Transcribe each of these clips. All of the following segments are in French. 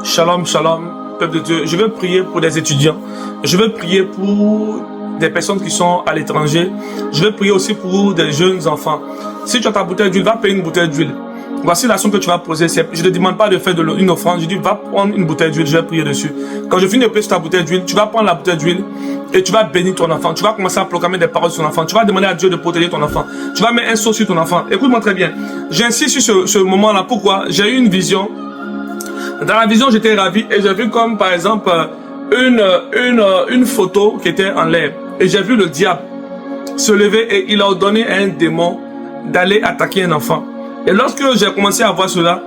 Shalom, shalom, peuple de Dieu. Je veux prier pour des étudiants. Je veux prier pour des personnes qui sont à l'étranger. Je veux prier aussi pour des jeunes enfants. Si tu as ta bouteille d'huile, va payer une bouteille d'huile. Voici l'action que tu vas poser. Je ne te demande pas de faire une offrande. Je dis, va prendre une bouteille d'huile, je vais prier dessus. Quand je finis de prier sur ta bouteille d'huile, tu vas prendre la bouteille d'huile et tu vas bénir ton enfant. Tu vas commencer à proclamer des paroles sur ton enfant. Tu vas demander à Dieu de protéger ton enfant. Tu vas mettre un sceau sur ton enfant. Écoute-moi très bien. J'insiste sur ce moment-là. Pourquoi? J'ai eu une vision. Dans la vision, j'étais ravi et j'ai vu comme, par exemple, une photo qui était en l'air. Et j'ai vu le diable se lever et il a ordonné à un démon d'aller attaquer un enfant. Et lorsque j'ai commencé à voir cela,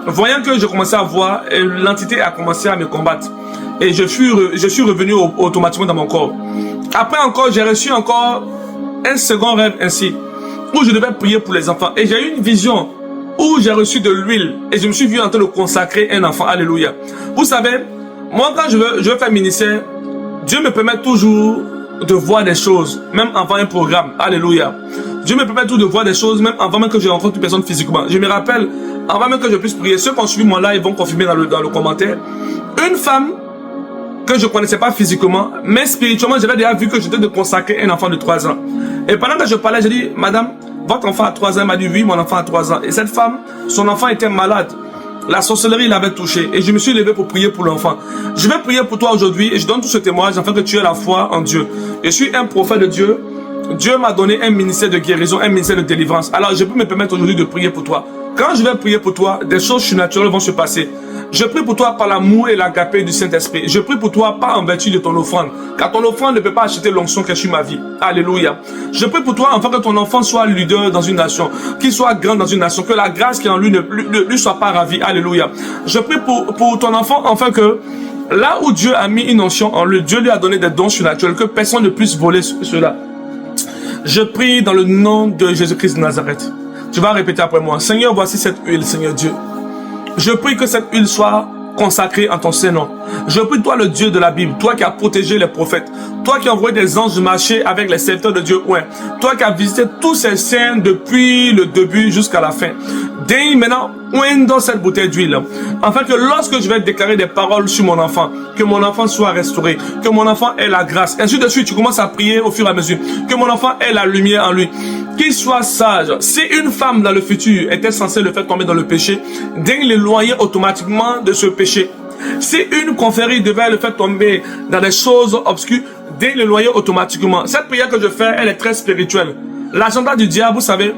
voyant que je commençais à voir, l'entité a commencé à me combattre. Et je suis revenu automatiquement dans mon corps. Après encore, j'ai reçu encore un second rêve ainsi, où je devais prier pour les enfants. Et j'ai eu une vision où j'ai reçu de l'huile et je me suis vu en train de consacrer un enfant. Alléluia. Vous savez, moi quand je veux faire ministère, Dieu me permet toujours de voir des choses, même avant un programme. Alléluia. Dieu me permet toujours de voir des choses, même avant même que je rencontre une personne physiquement. Je me rappelle, avant même que je puisse prier, ceux qui ont suivi mon live vont confirmer dans le commentaire. Une femme que je ne connaissais pas physiquement, mais spirituellement, j'avais déjà vu que j'étais de consacrer un enfant de 3 ans. Et pendant que je parlais, j'ai dit, madame, votre enfant a 3 ans. Elle m'a dit, oui, mon enfant a 3 ans. Et cette femme, son enfant était malade. La sorcellerie l'avait touché. Et je me suis levé pour prier pour l'enfant. Je vais prier pour toi aujourd'hui et je donne tout ce témoignage afin que tu aies la foi en Dieu. Je suis un prophète de Dieu. Dieu m'a donné un ministère de guérison, un ministère de délivrance. Alors je peux me permettre aujourd'hui de prier pour toi. Quand je vais prier pour toi, des choses surnaturelles vont se passer. Je prie pour toi par l'amour et l'agapé du Saint-Esprit. Je prie pour toi pas en vertu de ton offrande. Car ton offrande ne peut pas acheter l'onction qui est sur ma vie. Alléluia. Je prie pour toi afin que ton enfant soit leader dans une nation. Qu'il soit grand dans une nation. Que la grâce qui est en lui ne lui soit pas ravie. Alléluia. Je prie pour ton enfant afin que là où Dieu a mis une onction en lui, Dieu lui a donné des dons surnaturels. Que personne ne puisse voler cela. Je prie dans le nom de Jésus-Christ de Nazareth. Tu vas répéter après moi. Seigneur, voici cette huile, Seigneur Dieu. Je prie que cette huile soit consacrée en ton Saint-Nom. Je prie toi le Dieu de la Bible, toi qui as protégé les prophètes, toi qui as envoyé des anges marcher avec les serviteurs de Dieu, ouais. Toi qui as visité tous ces saints depuis le début jusqu'à la fin. Daigne maintenant dans cette bouteille d'huile, afin que lorsque je vais déclarer des paroles sur mon enfant, que mon enfant soit restauré, que mon enfant ait la grâce. Ainsi de suite, tu commences à prier au fur et à mesure, que mon enfant ait la lumière en lui, qu'il soit sage. Si une femme dans le futur était censée le faire tomber dans le péché, daigne l'éloigner automatiquement de ce péché. Si une confrérie devait le faire tomber dans des choses obscures, daigne l'éloigner automatiquement. Cette prière que je fais, elle est très spirituelle. L'agenda du diable, vous savez,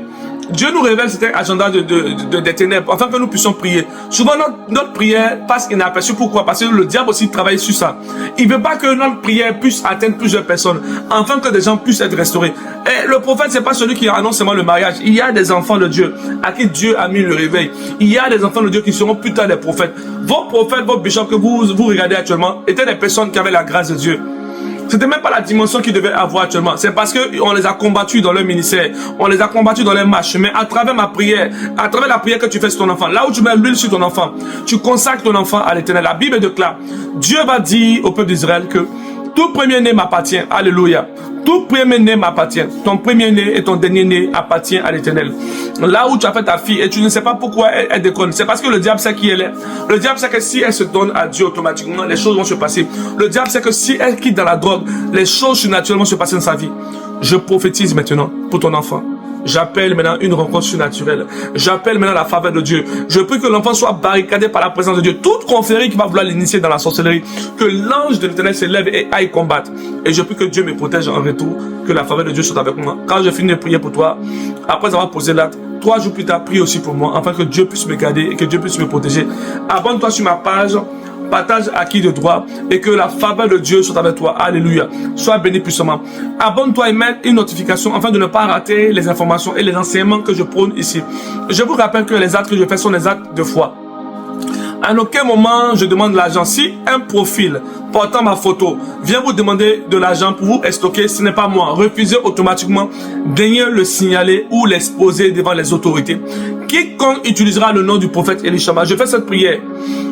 Dieu nous révèle cet agenda des ténèbres, afin que nous puissions prier. Souvent, notre prière passe inaperçue. Pourquoi? Parce que le diable aussi travaille sur ça. Il ne veut pas que notre prière puisse atteindre plusieurs personnes, afin que des gens puissent être restaurés. Et le prophète, c'est pas celui qui annonce seulement le mariage. Il y a des enfants de Dieu à qui Dieu a mis le réveil. Il y a des enfants de Dieu qui seront plus tard des prophètes. Vos prophètes, vos bishops que vous regardez actuellement, étaient des personnes qui avaient la grâce de Dieu. C'était même pas la dimension qu'ils devaient avoir actuellement. C'est parce qu'on les a combattus dans leur ministère. On les a combattus dans leur marche. Mais à travers ma prière, à travers la prière que tu fais sur ton enfant, là où tu mets l'huile sur ton enfant, tu consacres ton enfant à l'Éternel. La Bible déclare, Dieu va dire au peuple d'Israël que tout premier-né m'appartient. Alléluia. Tout premier-né m'appartient. Ton premier-né et ton dernier-né appartient à l'Éternel. Là où tu as fait ta fille et tu ne sais pas pourquoi elle déconne, c'est parce que le diable sait qui elle est. Le diable sait que si elle se donne à Dieu automatiquement, les choses vont se passer. Le diable sait que si elle quitte dans la drogue, les choses surnaturellement se passer dans sa vie. Je prophétise maintenant pour ton enfant. J'appelle maintenant une rencontre surnaturelle. J'appelle maintenant la faveur de Dieu. Je prie que l'enfant soit barricadé par la présence de Dieu. Toute confrérie qui va vouloir l'initier dans la sorcellerie, que l'ange de l'Éternel se lève et aille combattre. Et je prie que Dieu me protège en retour, que la faveur de Dieu soit avec moi. Quand je finis de prier pour toi, après avoir posé l'acte, 3 jours plus tard, prie aussi pour moi, afin que Dieu puisse me garder et que Dieu puisse me protéger. Abonne-toi sur ma page. Partage à qui de droit et que la faveur de Dieu soit avec toi. Alléluia. Sois béni puissamment. Abonne-toi et mets une notification afin de ne pas rater les informations et les enseignements que je prône ici. Je vous rappelle que les actes que je fais sont des actes de foi. À aucun moment je demande l'argent. Si un profil portant ma photo vient vous demander de l'argent pour vous stocker, ce n'est pas moi. Refusez automatiquement, daignez le signaler ou l'exposer devant les autorités. Quiconque utilisera le nom du prophète Elishama, je fais cette prière.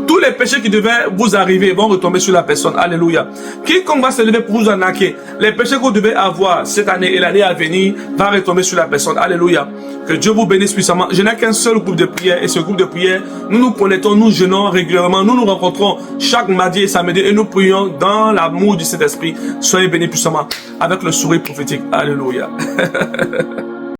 Tous les péchés qui devaient vous arriver vont retomber sur la personne. Alléluia. Quiconque va se lever pour vous arnaquer, les péchés que vous devez avoir cette année et l'année à venir va retomber sur la personne. Alléluia. Que Dieu vous bénisse puissamment. Je n'ai qu'un seul groupe de prière et ce groupe de prière, nous nous connectons, nous jeûnons réunions régulièrement. Nous nous rencontrons chaque mardi et samedi et nous prions dans l'amour du Saint-Esprit. Soyez bénis puissamment avec le sourire prophétique. Alléluia.